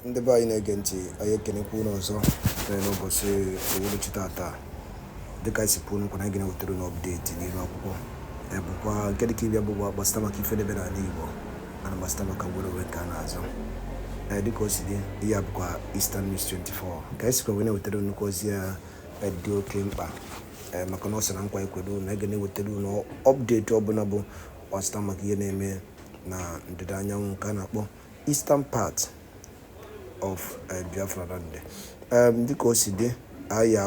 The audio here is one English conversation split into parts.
Ndị be anyị na-ege ntị, anyị ekenekwa unu ọzọ n'ụbọchị uhuruchi tata. Dịka isi pụọ nkwa na anyị ga-ewetara n'ọpdeti n'ihu akwụkwọ bụkwa nke dịka ịbịa bụkwa gbasịta maka ife debe n'ala Igbo ana gbasịta maka nwere onwe nke a na-azụ dịka o si dị. Ihe a bụkwa Eastern News 24 ka anyị sikwa wee na-ewetara nnukwu ozi ya dị oke mkpa maka na ọ sị na nkwa ekwedo na ga na-ewetara unu ọpdeti ọbụla bụ gbasịta maka ihe na-eme na ndịda anyanwụ nke a na-akpọ Eastern part of Biafra land. Dịka o si dị, anyị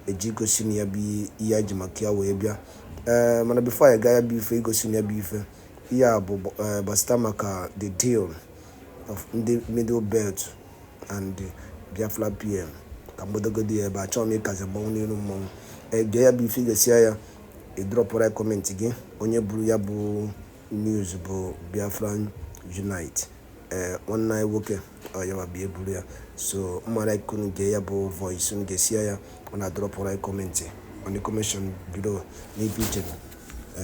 eji gosi na ya bụ ihe ji maka ya wee bịa mana before anyị gaa ya bụ ife igosi na ya bụ ife ihe a bụ gbasịta maka the deal of ndị Middle Belt and Biafra PM ka mgbodogodi ebe achọghị m ịkazi gbanwụ n'iru mmọnwụ gee ya bụ ife igosi ya ịdrọpụra kọmentị gị. Onye buru ya bụ news bụ Biafra Unite nwanne anyị nwoke ọyawa bịa eburu ya, so mmara ikunu gee ya bụ voice unu ga-esi ya ọ na-adrọpụra anyị kọmentị on the comment below n'ife iche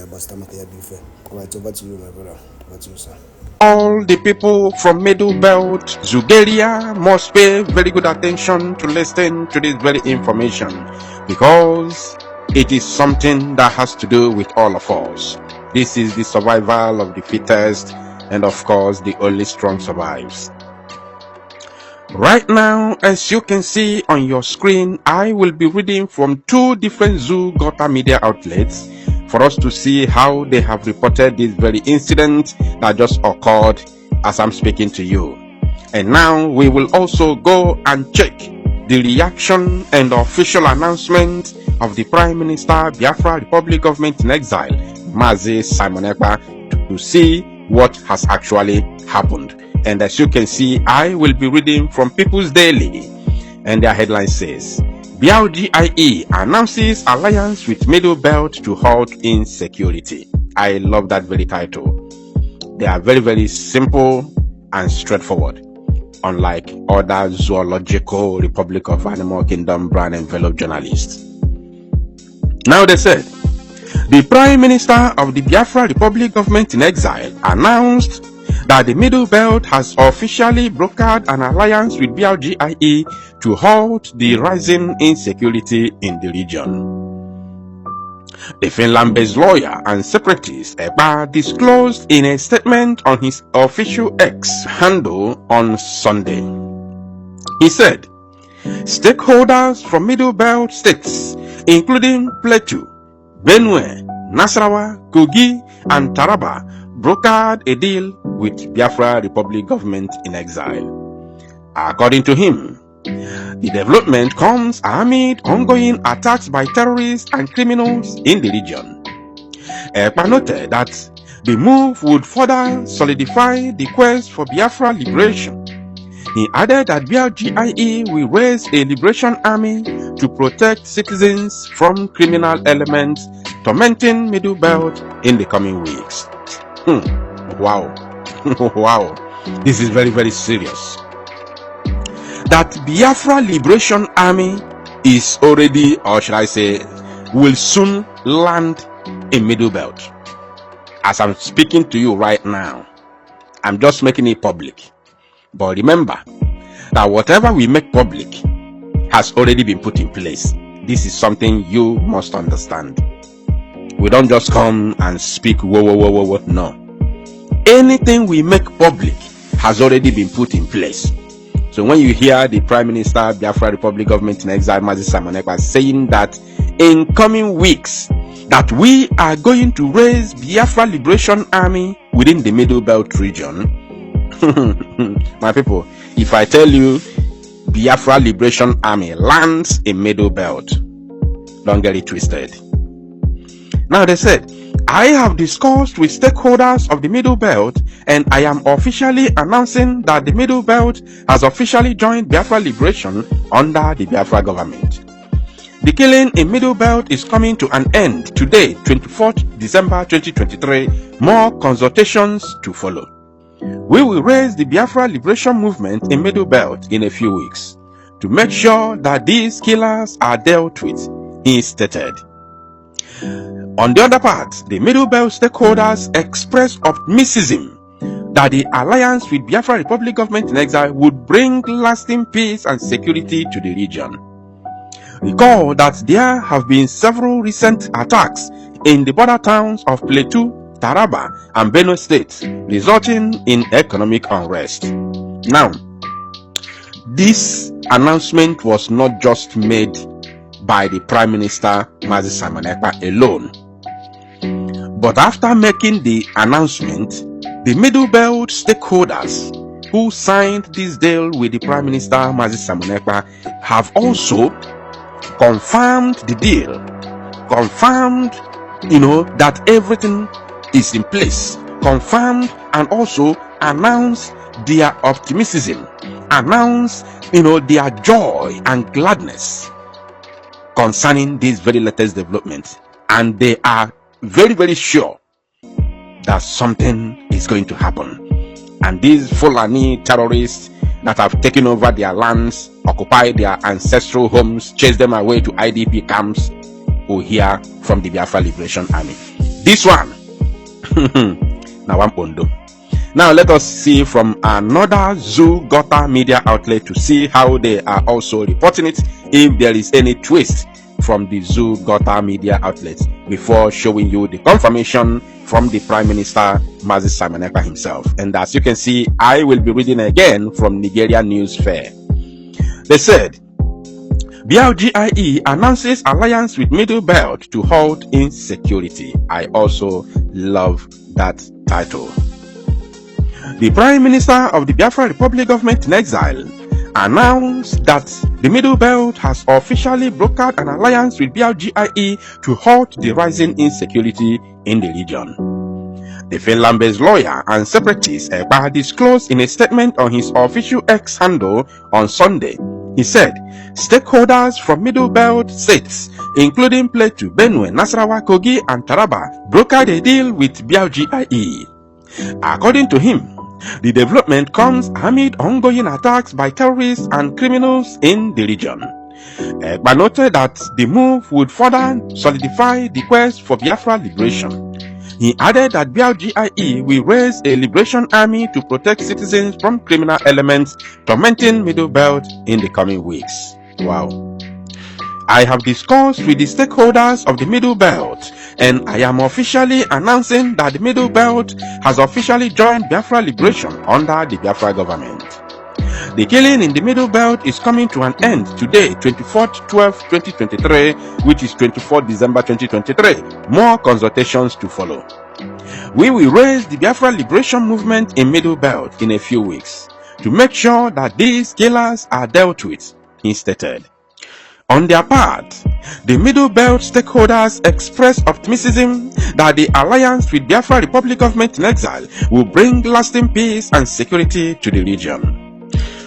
gbasịta maka ya bụ ife. Alright, over to you my brother. Over to you, sir. All the people from Middle Belt, Zugelia must pay very good attention to listen to this very information because it is something that has to do with all of us. This is the survival of the fittest, and of course the only strong survives. Right now, as you can see on your screen, I will be reading from two different Zoo Gota media outlets for us to see how they have reported this very incident that just occurred as I'm speaking to you. And now we will also go and check the reaction and official announcement of the Prime Minister, Biafra Republic Government in Exile, Mazi Simon Ekpa, to see what has actually happened. And as you can see, I will be reading from People's Daily, and their headline says, BIAFRA announces alliance with Middle Belt to halt insecurity. I love that very title. They are very, very simple and straightforward, unlike other zoological Republic of Animal Kingdom brand envelope journalists. Now they said, the Prime Minister of the Biafra Republic Government in Exile announced that the Middle Belt has officially brokered an alliance with BIAFRA to halt the rising insecurity in the region. The Finland-based lawyer and separatist EKPA disclosed in a statement on his official X handle on Sunday. He said, stakeholders from Middle Belt states, including Plateau, Benue, Nasarawa, Kogi, and Taraba, brokered a deal with Biafra Republic Government in Exile. According to him, the development comes amid ongoing attacks by terrorists and criminals in the region. EKPA noted that the move would further solidify the quest for Biafra liberation. He added that BIAFRA will raise a liberation army to protect citizens from criminal elements tormenting Middle Belt in the coming weeks. Wow. Wow. This is very, very serious. That Biafra Liberation Army is already, or should I say, will soon land in Middle Belt. As I'm speaking to you right now, I'm just making it public. But remember that whatever we make public has already been put in place. This is something you must understand. We don't just come and speak whoa. No. Anything we make public has already been put in place. So when you hear the Prime Minister, Biafra Republic Government in Exile, Mazi Simon Ekpa, saying that in coming weeks that we are going to raise Biafra Liberation Army within the Middle Belt region, my people, if I tell you Biafra Liberation Army lands in Middle Belt, don't get it twisted. Now they said, I have discussed with stakeholders of the Middle Belt and I am officially announcing that the Middle Belt has officially joined Biafra Liberation under the Biafra government. The killing in Middle Belt is coming to an end today, 24th December 2023. More consultations to follow. We will raise the Biafra Liberation Movement in Middle Belt in a few weeks to make sure that these killers are dealt with, he stated. On the other part, the Middle Belt stakeholders expressed optimism that the alliance with Biafra Republic Government in Exile would bring lasting peace and security to the region. Recall that there have been several recent attacks in the border towns of Plateau, Taraba, and Benue states, resulting in economic unrest. Now, this announcement was not just made by the Prime Minister Mazi Simon Ekpa alone, but after making the announcement, the Middle Belt stakeholders who signed this deal with the Prime Minister Mazi Simon Ekpa have also confirmed the deal, confirmed, that everything is in place, confirmed, and also announced their optimism, announced, their joy and gladness concerning this very latest development. And they are very, very sure that something is going to happen. And these Fulani terrorists that have taken over their lands, occupied their ancestral homes, chased them away to IDP camps, will hear from the Biafra Liberation Army. This one, now I'm Pondo. Now let us see from another Zoo Gota media outlet to see how they are also reporting it, if there is any twist from the Zoo Gota media outlet, before showing you the confirmation from the Prime Minister Mazi Simon Ekpa himself. And as you can see, I will be reading again from Nigeria News Fair. They said, BLGIE announces alliance with Middle Belt to halt insecurity. I also love that title. The Prime Minister of the Biafra Republic Government in Exile announced that the Middle Belt has officially brokered an alliance with BLGIE to halt the rising insecurity in the region. The Finland-based lawyer and separatist EKPA disclosed in a statement on his official X handle on Sunday. He said, stakeholders from Middle Belt states, including Plateau, Benue, Nasarawa, Kogi, and Taraba, brokered a deal with BLGIE. According to him, the development comes amid ongoing attacks by terrorists and criminals in the region. EKPA noted that the move would further solidify the quest for Biafra liberation. He added that BLGIE will raise a liberation army to protect citizens from criminal elements tormenting Middle Belt in the coming weeks. Wow. I have discussed with the stakeholders of the Middle Belt, and I am officially announcing that the Middle Belt has officially joined Biafra liberation under the Biafra government. The killing in the Middle Belt is coming to an end today, 24th 12th 2023, which is 24th December 2023. More consultations to follow. We will raise the Biafra liberation movement in Middle Belt in a few weeks to make sure that these killers are dealt with, he stated. On their part, the Middle Belt stakeholders expressed optimism that the alliance with Biafra Republic Government in Exile will bring lasting peace and security to the region.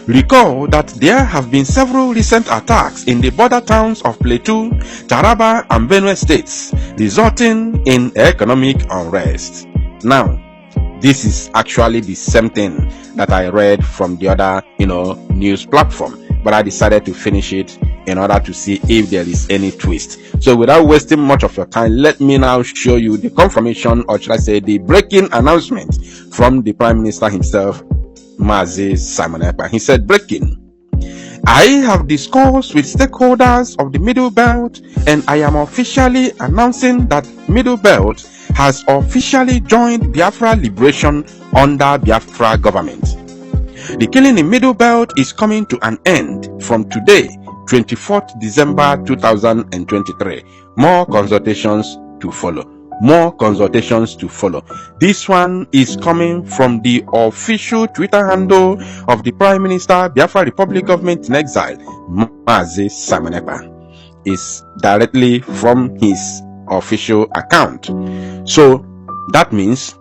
Recall that there have been several recent attacks in the border towns of Plateau, Taraba, and Benue states, resulting in economic unrest. Now, this is actually the same thing that I read from the other, news platform, but I decided to finish it in order to see if there is any twist. So without wasting much of your time, let me now show you the confirmation, or should I say the breaking announcement from the Prime Minister himself, Mazi Simon Ekpa. He said, breaking. I have discussed with stakeholders of the Middle Belt, and I am officially announcing that Middle Belt has officially joined Biafra liberation under Biafra government. The killing in Middle Belt is coming to an end from today, 24th December 2023. More consultations to follow. More consultations to follow. This one is coming from the official Twitter handle of the Prime Minister, Biafra Republic Government in Exile, Mazi Simon Ekpa. Is directly from his official account. So that means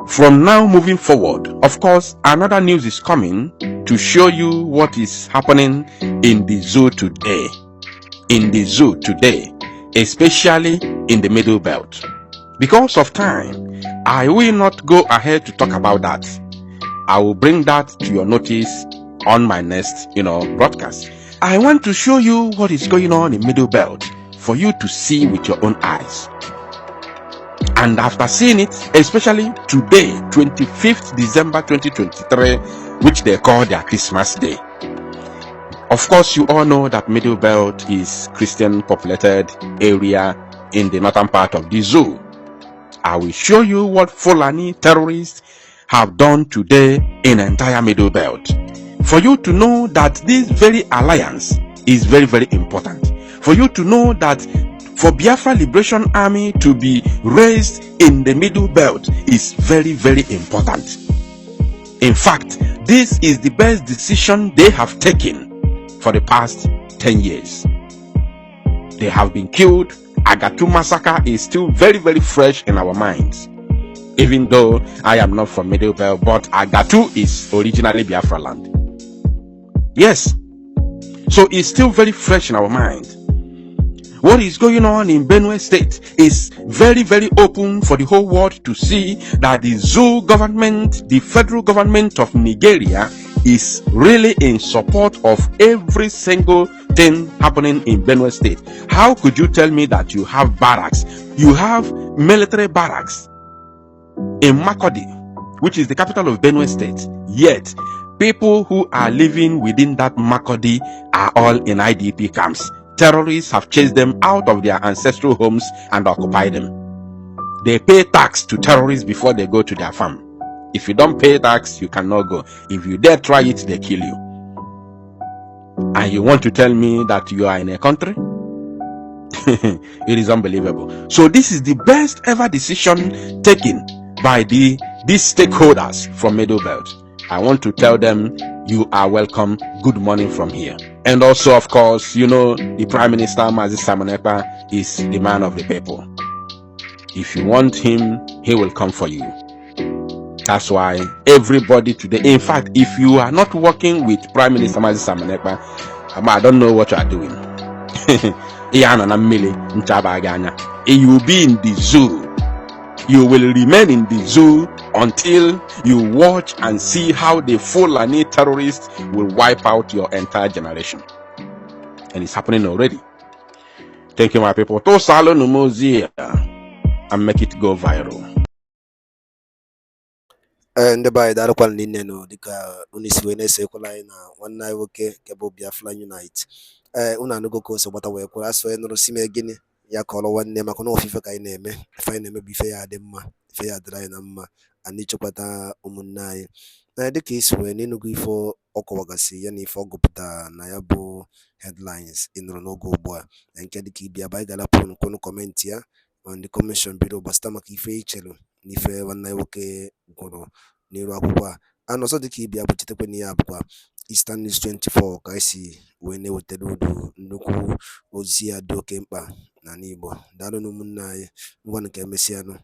from now moving forward, of course, another news is coming to show you what is happening in the zoo today. In the zoo today, especially in the Middle Belt. Because of time, I will not go ahead to talk about that. I will bring that to your notice on my next, broadcast. I want to show you what is going on in Middle Belt for you to see with your own eyes. And after seeing it, especially today, 25th December 2023, which they call their Christmas Day. Of course, you all know that Middle Belt is Christian populated area in the northern part of the zoo. I will show you what Fulani terrorists have done today in entire Middle Belt. For you to know that this very alliance is very, very important. For you to know that for Biafra Liberation Army to be raised in the Middle Belt is very, very important. In fact, this is the best decision they have taken for the past 10 years. They have been killed. Agatu massacre is still very, very fresh in our minds. Even though I am not from Middle Belt, but Agatu is originally Biafra land. Yes. So it's still very fresh in our mind. What is going on in Benue State is very, very open for the whole world to see that the zoo government, the federal government of Nigeria, is really in support of every single thing happening in Benue State. How could you tell me that you have barracks? You have military barracks in Makodi, which is the capital of Benue State. Yet, people who are living within that Makodi are all in IDP camps. Terrorists have chased them out of their ancestral homes and occupied them. They pay tax to terrorists before they go to their farm. If you don't pay tax, you cannot go. If you dare try it, they kill you. And you want to tell me that you are in a country? It is unbelievable. So this is the best ever decision taken by these stakeholders from Middle Belt. I want to tell them you are welcome. Good morning from here. And also, of course, you know, the Prime Minister, Mazi Simon Ekpa, is the man of the people. If you want him, he will come for you. That's why everybody today, in fact, if you are not working with Prime Minister Mazi Simon Ekpa, I don't know what you are doing. You will be in the zoo. You will remain in the zoo until you watch and see how the Fulani terrorists will wipe out your entire generation. And it's happening already. Thank you, my people. To salo numozi and make it go viral. Ndị be anyị darụkwana niile nọ dịka unu isi wee na-esekwala anyị na nwanne anyị nwoke nke bụ Biafra Unite. Unu anụgo ka o si gbata wee kwụrụ asụ onye nụrụ si mee gịnị ya kọrọ nwanne maka na ofufe ka anyị na-eme ife anyị na-eme bụ ife ya adị mma, ife ya adịrị anyị na mma, anyị chọkwata ụmụnne anyị. Dịka isi wee n'ịnụgo ife ọ kọwagasị ya na ife ọ gụpụtara na ya bụ headlines ị nụrụ n'oge ugbu a nke dịka ibia ba anyị ga-alapụ kwunu kọmentị ya on the comment bido gbasịta maka ife ichelụ na ife nwanne anyị nwoke gwụrụ n'iru akwụkwọ a. And ọzọ dịka ibia bụ chetakwa na ya bụkwa Eastern News 24 ka anyị si wee na-ewetara udu nnukwu ozi ya dị oke mkpa n'ala Igbo. Daalụ n'ụmụnne anyị, ngwanụ ka emesịanụ.